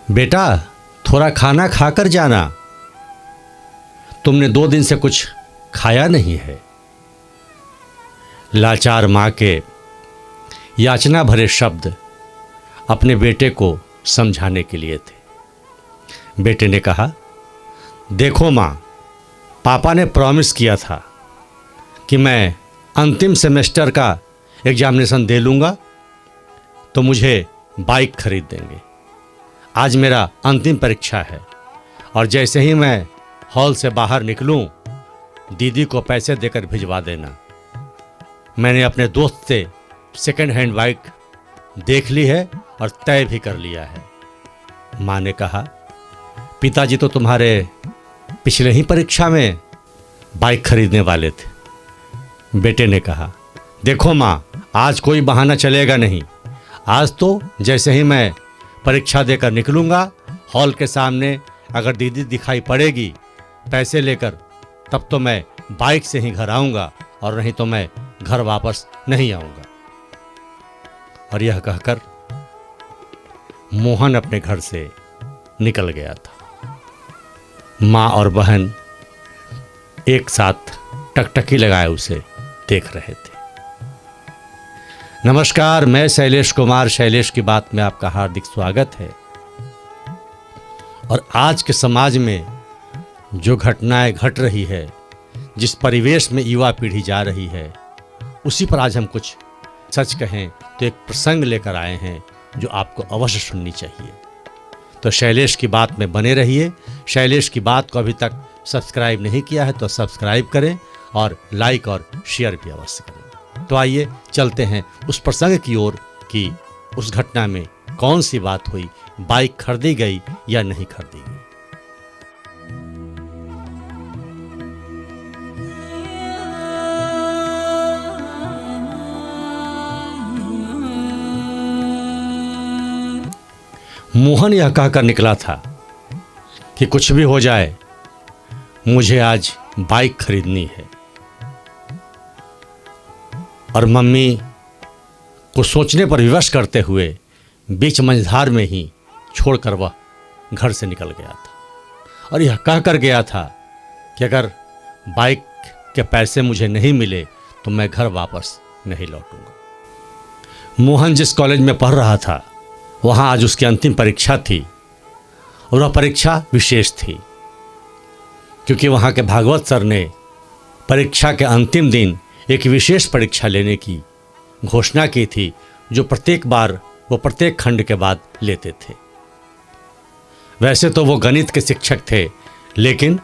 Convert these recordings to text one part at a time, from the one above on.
बेटा, थोड़ा खाना खाकर जाना। तुमने 2 दिन से कुछ खाया नहीं है। लाचार माँ के याचना भरे शब्द अपने बेटे को समझाने के लिए थे। बेटे ने कहा, देखो माँ, पापा ने प्रॉमिस किया था कि मैं अंतिम सेमेस्टर का एग्जामिनेशन दे लूँगा तो मुझे बाइक खरीद देंगे। आज मेरा अंतिम परीक्षा है और जैसे ही मैं हॉल से बाहर निकलूं, दीदी को पैसे देकर भिजवा देना। मैंने अपने दोस्त से सेकंड हैंड बाइक देख ली है और तय भी कर लिया है। माँ ने कहा, पिताजी तो तुम्हारे पिछले ही परीक्षा में बाइक खरीदने वाले थे। बेटे ने कहा, देखो माँ, आज कोई बहाना चलेगा नहीं। आज तो जैसे ही मैं परीक्षा देकर निकलूँगा, हॉल के सामने अगर दीदी दिखाई पड़ेगी पैसे लेकर, तब तो मैं बाइक से ही घर आऊँगा और नहीं तो मैं घर वापस नहीं आऊँगा। और यह कहकर मोहन अपने घर से निकल गया था। माँ और बहन एक साथ टकटकी लगाए उसे देख रहे थे। नमस्कार, मैं शैलेश कुमार, शैलेश की बात में आपका हार्दिक स्वागत है। और आज के समाज में जो घटनाएं घट रही है, जिस परिवेश में युवा पीढ़ी जा रही है, उसी पर आज हम कुछ सच कहें तो एक प्रसंग लेकर आए हैं जो आपको अवश्य सुननी चाहिए। तो शैलेश की बात में बने रहिए। शैलेश की बात को अभी तक सब्सक्राइब नहीं किया है तो सब्सक्राइब करें और लाइक और शेयर भी अवश्य करें। तो आइए चलते हैं उस प्रसंग की ओर कि उस घटना में कौन सी बात हुई, बाइक खरीदी गई या नहीं खरीदी गई। मोहन यह कहकर निकला था कि कुछ भी हो जाए, मुझे आज बाइक खरीदनी है। और मम्मी को सोचने पर विवश करते हुए बीच मंझधार में ही छोड़कर वह घर से निकल गया था। और यह कहकर गया था कि अगर बाइक के पैसे मुझे नहीं मिले तो मैं घर वापस नहीं लौटूंगा। मोहन जिस कॉलेज में पढ़ रहा था, वहाँ आज उसकी अंतिम परीक्षा थी और वह परीक्षा विशेष थी, क्योंकि वहाँ के भागवत सर ने परीक्षा के अंतिम दिन एक विशेष परीक्षा लेने की घोषणा की थी, जो प्रत्येक बार वो प्रत्येक खंड के बाद लेते थे। वैसे तो वो गणित के शिक्षक थे, लेकिन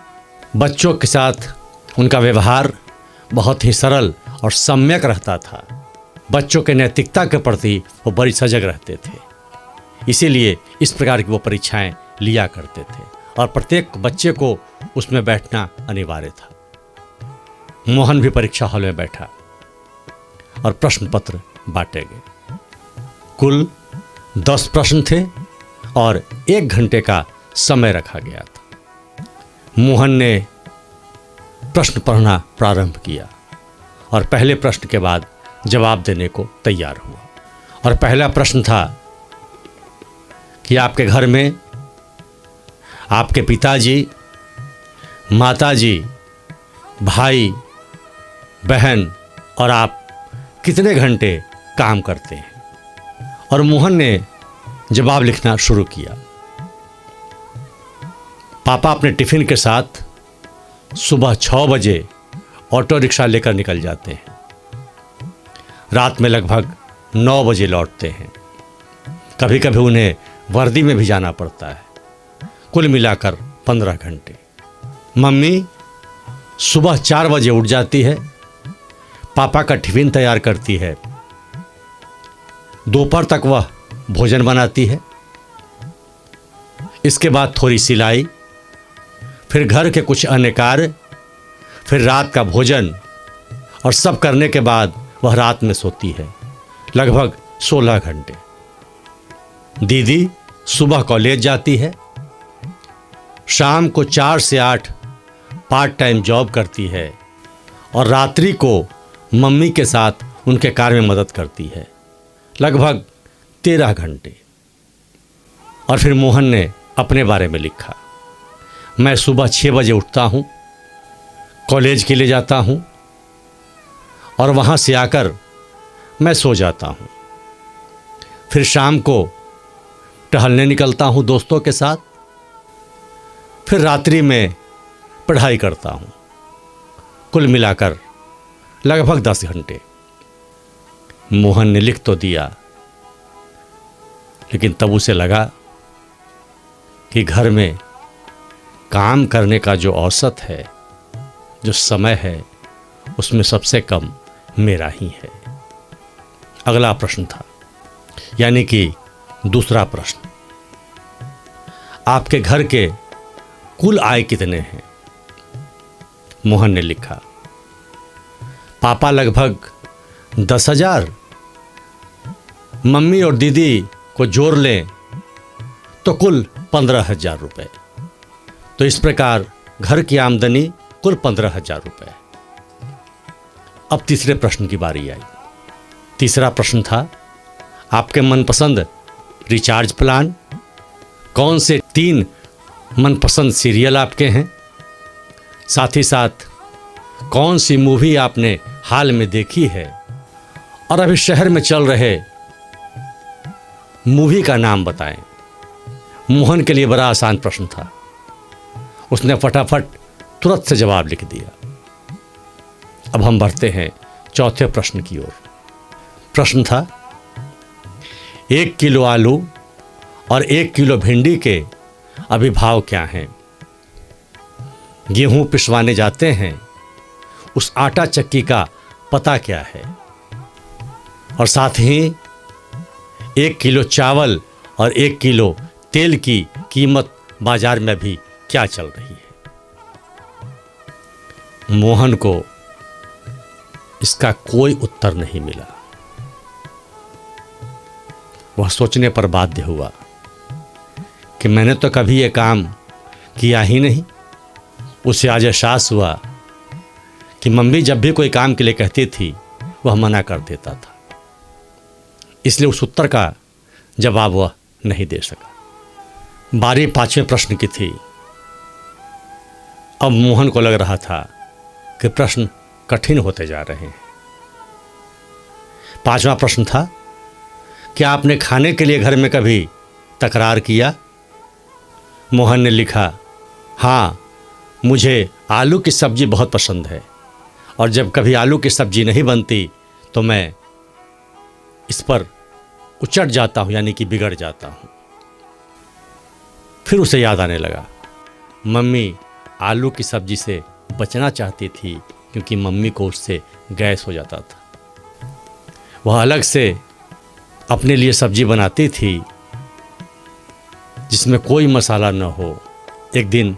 बच्चों के साथ उनका व्यवहार बहुत ही सरल और सम्यक रहता था। बच्चों के नैतिकता के प्रति वो बड़ी सजग रहते थे, इसीलिए इस प्रकार की वो परीक्षाएं लिया करते थे और प्रत्येक बच्चे को उसमें बैठना अनिवार्य था। मोहन भी परीक्षा हॉल में बैठा और प्रश्न पत्र बांटे गए। कुल 10 प्रश्न थे और 1 घंटे का समय रखा गया था। मोहन ने प्रश्न पढ़ना प्रारंभ किया और पहले प्रश्न के बाद जवाब देने को तैयार हुआ। और पहला प्रश्न था कि आपके घर में आपके पिताजी, माताजी, भाई, बहन और आप कितने घंटे काम करते हैं। और मोहन ने जवाब लिखना शुरू किया। पापा अपने टिफिन के साथ सुबह 6 बजे ऑटो रिक्शा लेकर निकल जाते हैं। रात में लगभग 9 बजे लौटते हैं। कभी कभी उन्हें वर्दी में भी जाना पड़ता है। कुल मिलाकर 15 घंटे। मम्मी सुबह 4 बजे उठ जाती है, पापा का टिफिन तैयार करती है। दोपहर तक वह भोजन बनाती है। इसके बाद थोड़ी सिलाई, फिर घर के कुछ अन्य कार्य, फिर रात का भोजन और सब करने के बाद वह रात में सोती है, लगभग 16 घंटे। दीदी सुबह कॉलेज जाती है, शाम को 4 से 8 पार्ट टाइम जॉब करती है और रात्रि को मम्मी के साथ उनके कार्य में मदद करती है, लगभग 13 घंटे। और फिर मोहन ने अपने बारे में लिखा, मैं सुबह 6 बजे उठता हूँ, कॉलेज के लिए जाता हूँ और वहाँ से आकर मैं सो जाता हूँ। फिर शाम को टहलने निकलता हूँ दोस्तों के साथ। फिर रात्रि में पढ़ाई करता हूँ। कुल मिलाकर लगभग 10 घंटे। मोहन ने लिख तो दिया, लेकिन तब उसे लगा कि घर में काम करने का जो औसत है, जो समय है, उसमें सबसे कम मेरा ही है। अगला प्रश्न था, यानी कि दूसरा प्रश्न, आपके घर के कुल आय कितने हैं? मोहन ने लिखा, पापा लगभग 10,000, मम्मी और दीदी को जोड़ लें तो कुल 15,000 रुपये। तो इस प्रकार घर की आमदनी कुल 15,000 रुपये। अब तीसरे प्रश्न की बारी आई। तीसरा प्रश्न था, आपके मनपसंद रिचार्ज प्लान, कौन से 3 मनपसंद सीरियल आपके हैं, साथ ही साथ कौन सी मूवी आपने हाल में देखी है, और अभी शहर में चल रहे मूवी का नाम बताएं। मोहन के लिए बड़ा आसान प्रश्न था। उसने फटाफट तुरंत से जवाब लिख दिया। अब हम बढ़ते हैं चौथे प्रश्न की ओर। प्रश्न था, 1 किलो आलू और 1 किलो भिंडी के अभी भाव क्या हैं? गेहूं पिसवाने जाते हैं, उस आटा चक्की का पता क्या है? और साथ ही 1 किलो चावल और 1 किलो तेल की कीमत बाजार में भी क्या चल रही है? मोहन को इसका कोई उत्तर नहीं मिला। वह सोचने पर बाध्य हुआ कि मैंने तो कभी ये काम किया ही नहीं। उसे आज एहसास हुआ कि मम्मी जब भी कोई काम के लिए कहती थी, वह मना कर देता था। इसलिए उस उत्तर का जवाब वह नहीं दे सका। बारी 5वें प्रश्न की थी। अब मोहन को लग रहा था कि प्रश्न कठिन होते जा रहे हैं। 5वां प्रश्न था, क्या आपने खाने के लिए घर में कभी तकरार किया? मोहन ने लिखा, हाँ, मुझे आलू की सब्जी बहुत पसंद है, और जब कभी आलू की सब्जी नहीं बनती तो मैं इस पर उचट जाता हूँ, यानी कि बिगड़ जाता हूँ। फिर उसे याद आने लगा, मम्मी आलू की सब्जी से बचना चाहती थी क्योंकि मम्मी को उससे गैस हो जाता था। वह अलग से अपने लिए सब्जी बनाती थी जिसमें कोई मसाला न हो। एक दिन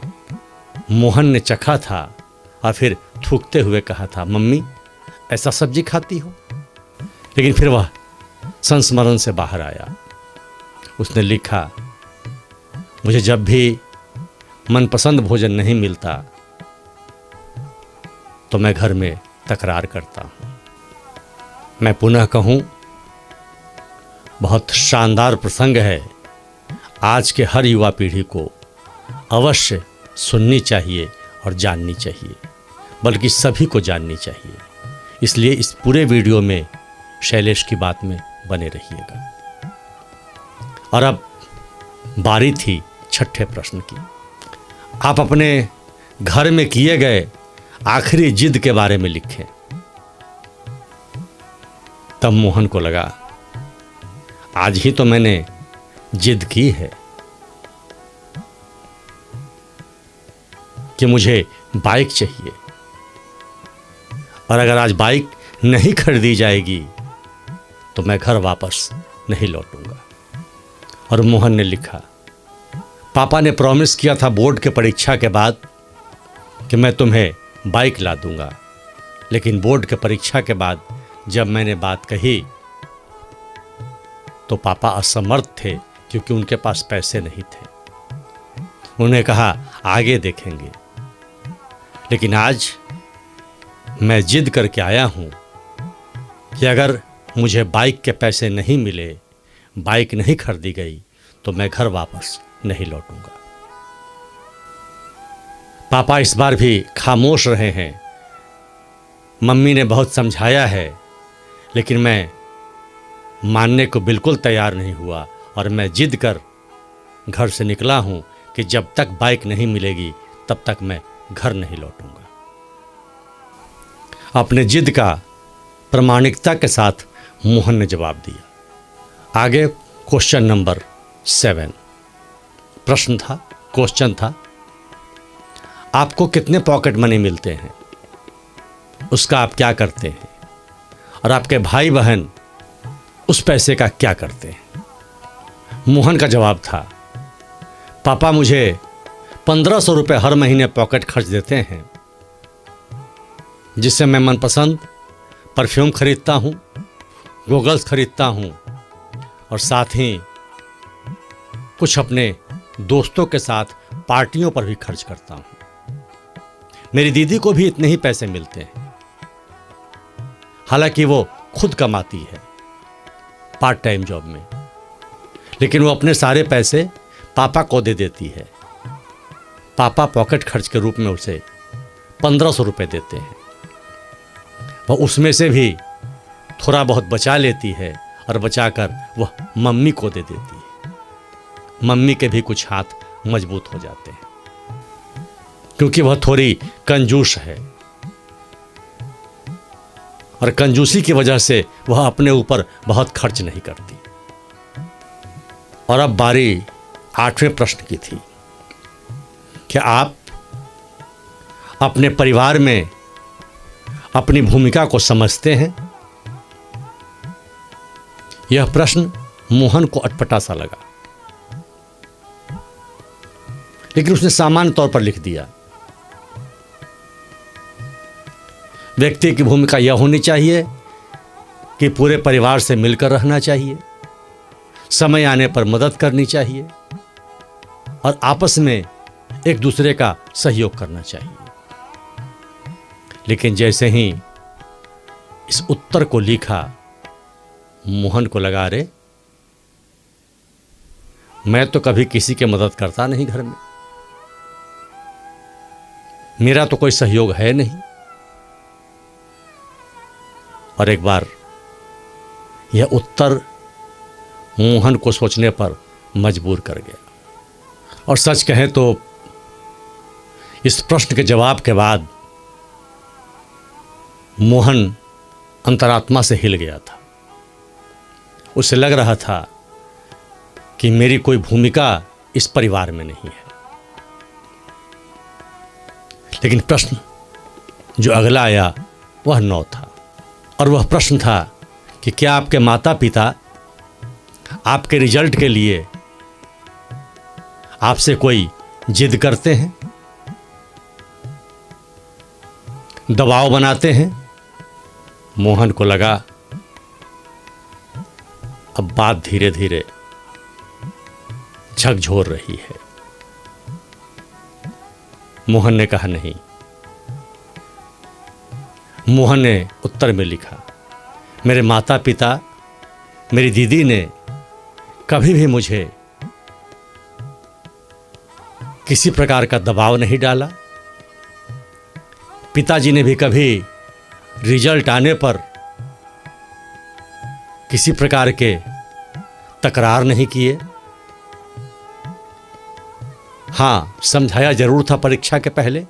मोहन ने चखा था और फिर थूकते हुए कहा था, मम्मी ऐसा सब्जी खाती हो? लेकिन फिर वह संस्मरण से बाहर आया। उसने लिखा, मुझे जब भी मनपसंद भोजन नहीं मिलता तो मैं घर में तकरार करता हूँ। मैं पुनः कहूँ, बहुत शानदार प्रसंग है। आज के हर युवा पीढ़ी को अवश्य सुननी चाहिए और जाननी चाहिए, बल्कि सभी को जाननी चाहिए। इसलिए इस पूरे वीडियो में शैलेश की बात में बने रहिएगा। और अब बारी थी 6ठे प्रश्न की। आप अपने घर में किए गए आखिरी जिद के बारे में लिखें। तब मोहन को लगा, आज ही तो मैंने जिद की है कि मुझे बाइक चाहिए, और अगर आज बाइक नहीं खरीदी जाएगी तो मैं घर वापस नहीं लौटूंगा। और मोहन ने लिखा, पापा ने प्रॉमिस किया था बोर्ड के परीक्षा के बाद कि मैं तुम्हें बाइक ला दूंगा, लेकिन बोर्ड के परीक्षा के बाद जब मैंने बात कही तो पापा असमर्थ थे क्योंकि उनके पास पैसे नहीं थे। उन्हें कहा आगे देखेंगे। लेकिन आज मैं जिद करके आया हूं कि अगर मुझे बाइक के पैसे नहीं मिले, बाइक नहीं खरीदी गई, तो मैं घर वापस नहीं लौटूंगा। पापा इस बार भी खामोश रहे हैं। मम्मी ने बहुत समझाया है, लेकिन मैं मानने को बिल्कुल तैयार नहीं हुआ और मैं जिद कर घर से निकला हूं कि जब तक बाइक नहीं मिलेगी तब तक मैं घर नहीं लौटूंगा। अपने जिद का प्रामाणिकता के साथ मोहन ने जवाब दिया। आगे क्वेश्चन नंबर 7 क्वेश्चन था, आपको कितने पॉकेट मनी मिलते हैं, उसका आप क्या करते हैं, और आपके भाई बहन उस पैसे का क्या करते हैं। मोहन का जवाब था, पापा मुझे 1500 रुपये हर महीने पॉकेट खर्च देते हैं, जिससे मैं मनपसंद परफ्यूम खरीदता हूँ, गॉगल्स खरीदता हूँ और साथ ही कुछ अपने दोस्तों के साथ पार्टियों पर भी खर्च करता हूँ। मेरी दीदी को भी इतने ही पैसे मिलते हैं, हालांकि वो खुद कमाती है पार्ट टाइम जॉब में, लेकिन वो अपने सारे पैसे पापा को दे देती है। पापा पॉकेट खर्च के रूप में उसे 1500 रुपये देते हैं। वह उसमें से भी थोड़ा बहुत बचा लेती है और बचाकर वह मम्मी को दे देती है। मम्मी के भी कुछ हाथ मजबूत हो जाते हैं, क्योंकि वह थोड़ी कंजूस है और कंजूसी की वजह से वह अपने ऊपर बहुत खर्च नहीं करती। और अब बारी 8वें प्रश्न की थी, क्या आप अपने परिवार में अपनी भूमिका को समझते हैं? यह प्रश्न मोहन को अटपटा सा लगा, लेकिन उसने सामान्य तौर पर लिख दिया, व्यक्ति की भूमिका यह होनी चाहिए कि पूरे परिवार से मिलकर रहना चाहिए, समय आने पर मदद करनी चाहिए और आपस में एक दूसरे का सहयोग करना चाहिए। लेकिन जैसे ही इस उत्तर को लिखा, मोहन को लगा, रे मैं तो कभी किसी की मदद करता नहीं घर में, मेरा तो कोई सहयोग है नहीं। और एक बार यह उत्तर मोहन को सोचने पर मजबूर कर गया। और सच कहें तो इस प्रश्न के जवाब के बाद मोहन अंतरात्मा से हिल गया था। उसे लग रहा था कि मेरी कोई भूमिका इस परिवार में नहीं है। लेकिन प्रश्न जो अगला आया वह 9 था, और वह प्रश्न था कि क्या आपके माता पिता आपके रिजल्ट के लिए आपसे कोई जिद करते हैं, दबाव बनाते हैं? मोहन को लगा अब बात धीरे धीरे झकझोर रही है। मोहन ने कहा, नहीं। मोहन ने उत्तर में लिखा, मेरे माता पिता, मेरी दीदी ने कभी भी मुझे किसी प्रकार का दबाव नहीं डाला। पिताजी ने भी कभी रिजल्ट आने पर किसी प्रकार के तकरार नहीं किए। हाँ, समझाया जरूर था परीक्षा के पहले,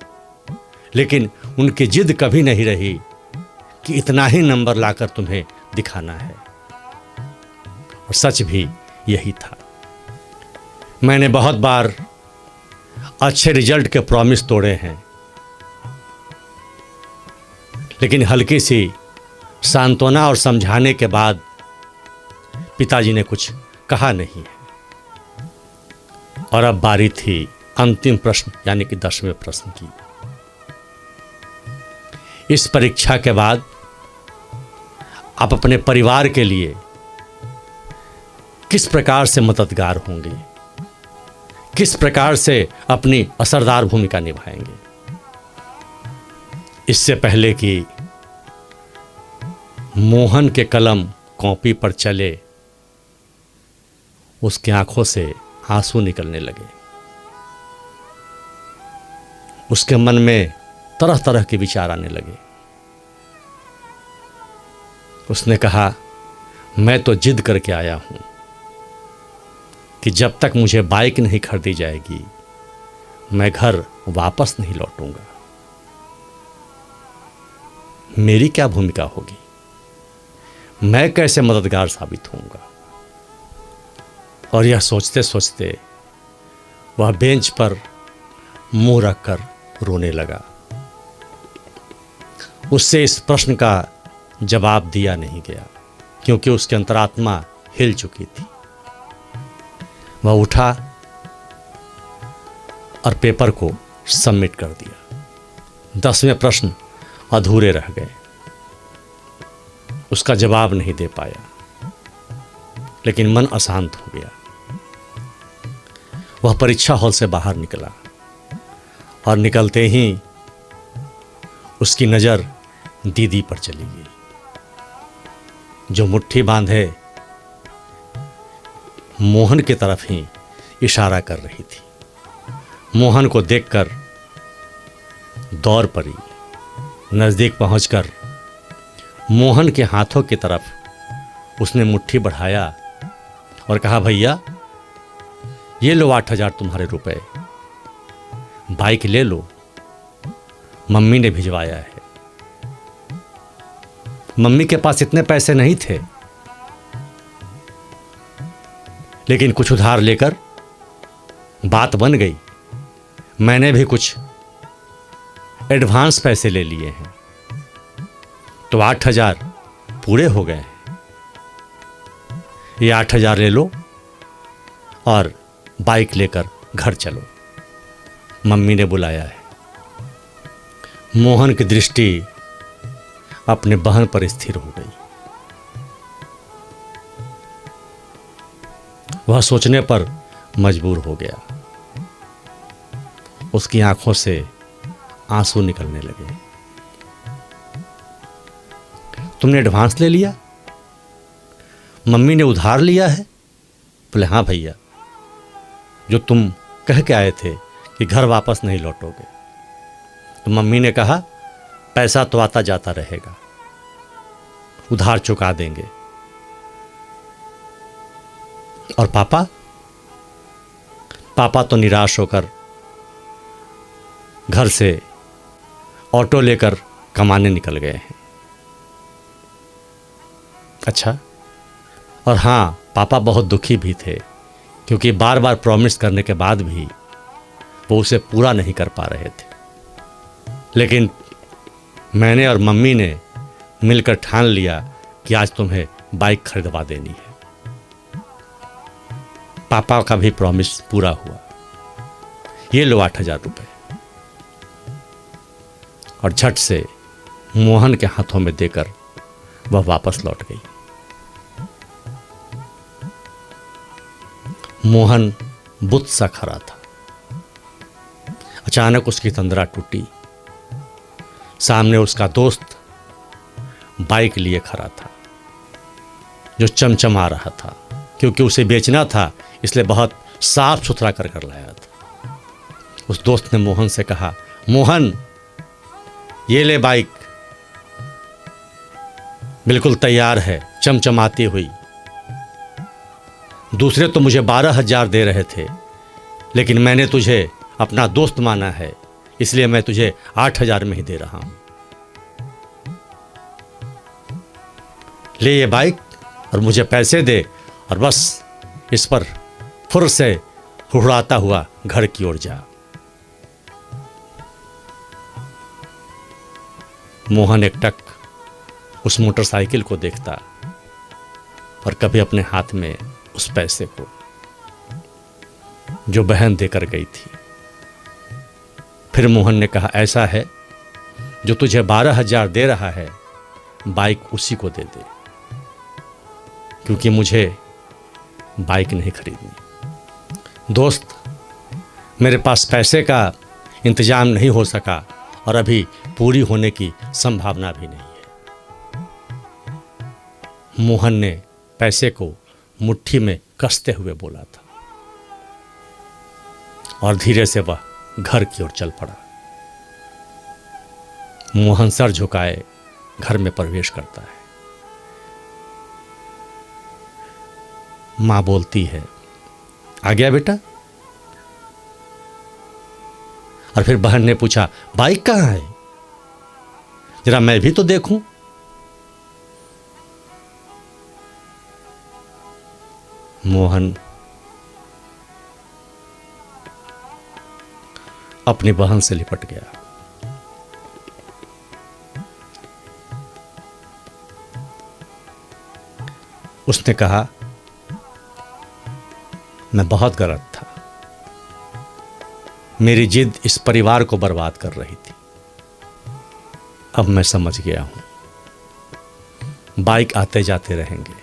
लेकिन उनकी जिद कभी नहीं रही कि इतना ही नंबर लाकर तुम्हें दिखाना है। और सच भी यही था। मैंने बहुत बार अच्छे रिजल्ट के प्रॉमिस तोड़े हैं, लेकिन हल्की सी सांत्वना और समझाने के बाद पिताजी ने कुछ कहा नहीं है। और अब बारी थी अंतिम प्रश्न यानी कि 10वें प्रश्न की। इस परीक्षा के बाद आप अपने परिवार के लिए किस प्रकार से मददगार होंगे, किस प्रकार से अपनी असरदार भूमिका निभाएंगे? इससे पहले कि मोहन के कलम कॉपी पर चले, उसकी आंखों से आंसू निकलने लगे। उसके मन में तरह तरह के विचार आने लगे। उसने कहा, मैं तो जिद करके आया हूं कि जब तक मुझे बाइक नहीं खरीदी जाएगी मैं घर वापस नहीं लौटूंगा। मेरी क्या भूमिका होगी, मैं कैसे मददगार साबित होऊंगा। और यह सोचते सोचते वह बेंच पर मुंह रखकर रोने लगा। उससे इस प्रश्न का जवाब दिया नहीं गया क्योंकि उसकी अंतरात्मा हिल चुकी थी। वह उठा और पेपर को सबमिट कर दिया। 10वें प्रश्न अधूरे रह गए। उसका जवाब नहीं दे पाया, लेकिन मन अशांत हो गया। वह परीक्षा हॉल से बाहर निकला और निकलते ही उसकी नज़र दीदी पर चली गई, जो मुट्ठी बांधे मोहन की तरफ ही इशारा कर रही थी। मोहन को देखकर दौड़ पड़ी। नज़दीक पहुंचकर मोहन के हाथों की तरफ उसने मुट्ठी बढ़ाया और कहा, भैया ये लो 8,000 तुम्हारे रुपए, बाइक ले लो, मम्मी ने भिजवाया है। मम्मी के पास इतने पैसे नहीं थे, लेकिन कुछ उधार लेकर बात बन गई। मैंने भी कुछ एडवांस पैसे ले लिए हैं, तो 8,000 पूरे हो गए हैं। ये 8,000 ले लो और बाइक लेकर घर चलो, मम्मी ने बुलाया है। मोहन की दृष्टि अपने बहन पर स्थिर हो गई। वह सोचने पर मजबूर हो गया। उसकी आंखों से आंसू निकलने लगे। तुमने एडवांस ले लिया? मम्मी ने उधार लिया है? बोले, हाँ भैया, जो तुम कह के आए थे कि घर वापस नहीं लौटोगे। तो मम्मी ने कहा, पैसा तो आता जाता रहेगा, उधार चुका देंगे। और पापा? पापा तो निराश होकर घर से ऑटो लेकर कमाने निकल गए हैं। अच्छा, और हाँ, पापा बहुत दुखी भी थे क्योंकि बार बार प्रॉमिस करने के बाद भी वो उसे पूरा नहीं कर पा रहे थे। लेकिन मैंने और मम्मी ने मिलकर ठान लिया कि आज तुम्हें बाइक खरीदवा देनी है। पापा का भी प्रॉमिस पूरा हुआ। ये लो 8,000 रुपये। और झट से मोहन के हाथों में देकर वह वापस लौट गई। मोहन बुत सा खड़ा था। अचानक उसकी तंद्रा टूटी। सामने उसका दोस्त बाइक लिए खड़ा था, जो चमचमा रहा था क्योंकि उसे बेचना था, इसलिए बहुत साफ सुथरा कर लाया था। उस दोस्त ने मोहन से कहा, मोहन ये ले बाइक, बिल्कुल तैयार है, चमचमाती हुई। दूसरे तो मुझे 12,000 दे रहे थे, लेकिन मैंने तुझे अपना दोस्त माना है, इसलिए मैं तुझे 8,000 में ही दे रहा हूं। ले ये बाइक और मुझे पैसे दे, और बस इस पर फुर से हुड़ाता हुआ घर की ओर जा। मोहन एकटक उस मोटरसाइकिल को देखता और कभी अपने हाथ में उस पैसे को जो बहन देकर गई थी। फिर मोहन ने कहा, ऐसा है, जो तुझे 12,000 दे रहा है, बाइक उसी को दे दे, क्योंकि मुझे बाइक नहीं खरीदनी। दोस्त, मेरे पास पैसे का इंतजाम नहीं हो सका और अभी पूरी होने की संभावना भी नहीं है। मोहन ने पैसे को मुट्ठी में कसते हुए बोला था, और धीरे से वह घर की ओर चल पड़ा। मोहन सर झुकाए घर में प्रवेश करता है। मां बोलती है, आ गया बेटा? और फिर बहन ने पूछा, बाइक कहाँ है, जरा मैं भी तो देखूं। मोहन अपनी बहन से लिपट गया। उसने कहा, मैं बहुत गलत था, मेरी जिद इस परिवार को बर्बाद कर रही थी। अब मैं समझ गया हूं, बाइक आते जाते रहेंगे,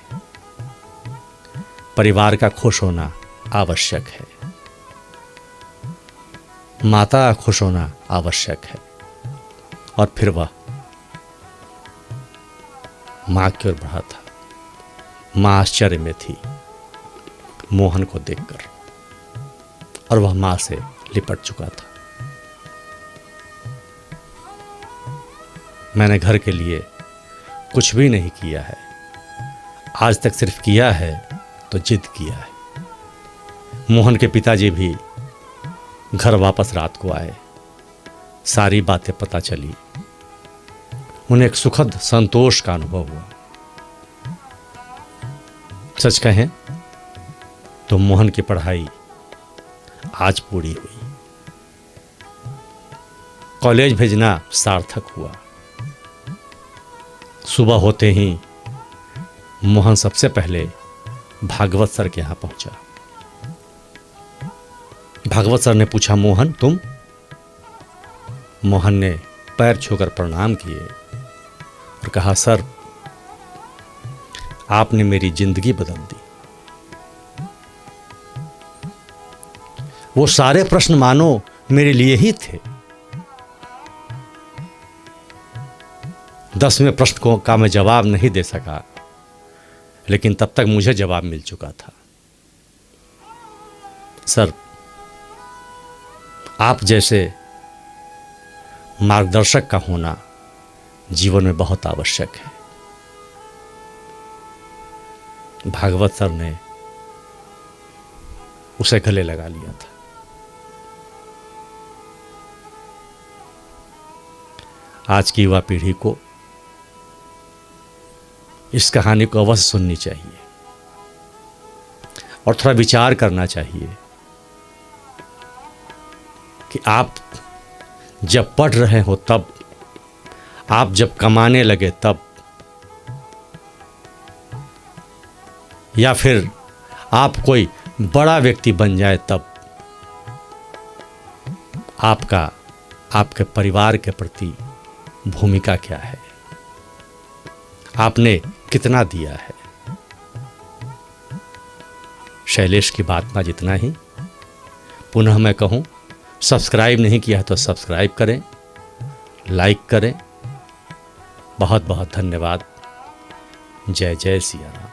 परिवार का खुश होना आवश्यक है, माता का खुश होना आवश्यक है। और फिर वह मां की ओर बढ़ा था। मां आश्चर्य में थी मोहन को देखकर, और वह मां से लिपट चुका था। मैंने घर के लिए कुछ भी नहीं किया है, आज तक सिर्फ किया है तो जिद किया है। मोहन के पिताजी भी घर वापस रात को आए, सारी बातें पता चली। उन्हें एक सुखद संतोष का अनुभव हुआ। सच कहें तो मोहन की पढ़ाई आज पूरी हुई, कॉलेज भेजना सार्थक हुआ। सुबह होते ही मोहन सबसे पहले भागवत सर के यहां पहुंचा। भागवत सर ने पूछा, मोहन तुम? मोहन ने पैर छूकर प्रणाम किए और कहा, सर आपने मेरी जिंदगी बदल दी। वो सारे प्रश्न मानो मेरे लिए ही थे। 10वें प्रश्न का मैं जवाब नहीं दे सका, लेकिन तब तक मुझे जवाब मिल चुका था। सर, आप जैसे मार्गदर्शक का होना जीवन में बहुत आवश्यक है। भागवत सर ने उसे गले लगा लिया था। आज की युवा पीढ़ी को इस कहानी को अवश्य सुननी चाहिए और थोड़ा विचार करना चाहिए कि आप जब पढ़ रहे हो तब, आप जब कमाने लगे तब, या फिर आप कोई बड़ा व्यक्ति बन जाए तब, आपका आपके परिवार के प्रति भूमिका क्या है, आपने कितना दिया है। शैलेश की बात में जितना ही। पुनः मैं कहूं, सब्सक्राइब नहीं किया तो सब्सक्राइब करें, लाइक करें। बहुत बहुत धन्यवाद। जय जय सिया राम।